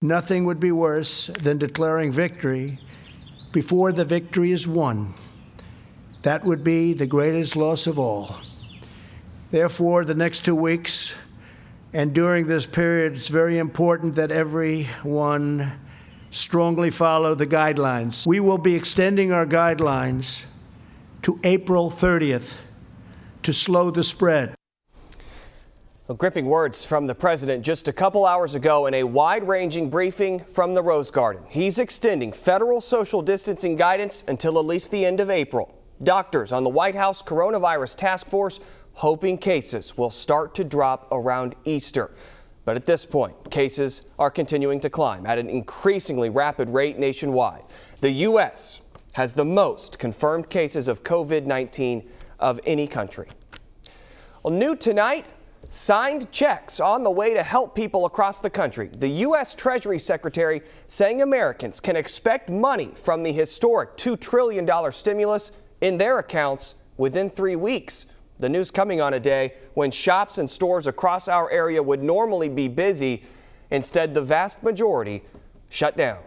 Nothing would be worse than declaring victory before the victory is won. That would be the greatest loss of all. Therefore, the next 2 weeks and during this period, it's very important that everyone strongly follow the guidelines. We will be extending our guidelines to April 30th to slow the spread. Well, gripping words from the president just a couple hours ago in a wide-ranging briefing from the Rose Garden. He's extending federal social distancing guidance until at least the end of April. Doctors on the White House Coronavirus Task Force hoping cases will start to drop around Easter. But at this point, cases are continuing to climb at an increasingly rapid rate nationwide. The U.S. has the most confirmed cases of COVID-19 of any country. Well, new tonight, signed checks on the way to help people across the country. The U.S. Treasury Secretary saying Americans can expect money from the historic $2 trillion stimulus in their accounts within 3 weeks. The news coming on a day when shops and stores across our area would normally be busy. Instead, the vast majority shut down.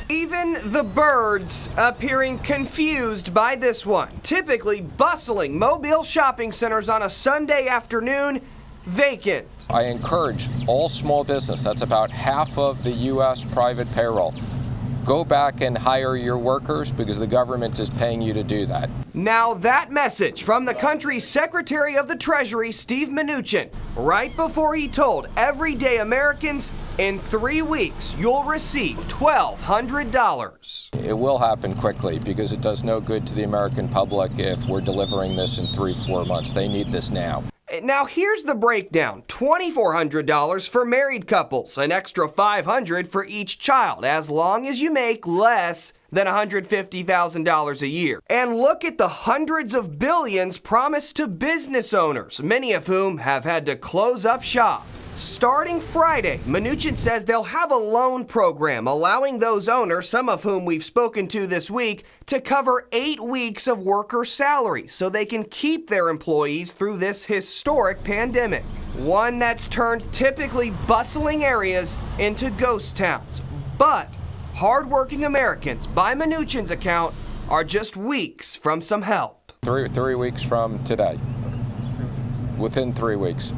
Even the birds appearing confused by this one. Typically bustling Mobile shopping centers on a Sunday afternoon, vacant. I encourage all small business, that's about half of the U.S. private payroll, go back and hire your workers because the government is paying you to do that. Now that message from the country's Secretary of the Treasury, Steve Mnuchin, right before he told everyday Americans, in 3 weeks, you'll receive $1,200. It will happen quickly because it does no good to the American public if we're delivering this in 3-4 months. They need this now. Now here's the breakdown. $2,400 for married couples, an extra $500 for each child, as long as you make less than $150,000 a year. And look at the hundreds of billions promised to business owners, many of whom have had to close up shop. Starting Friday, Mnuchin says they'll have a loan program allowing those owners, some of whom we've spoken to this week, to cover 8 weeks of worker salary so they can keep their employees through this historic pandemic. One that's turned typically bustling areas into ghost towns. But hardworking Americans, by Mnuchin's account, are just weeks from some help. Three weeks from today, within 3 weeks.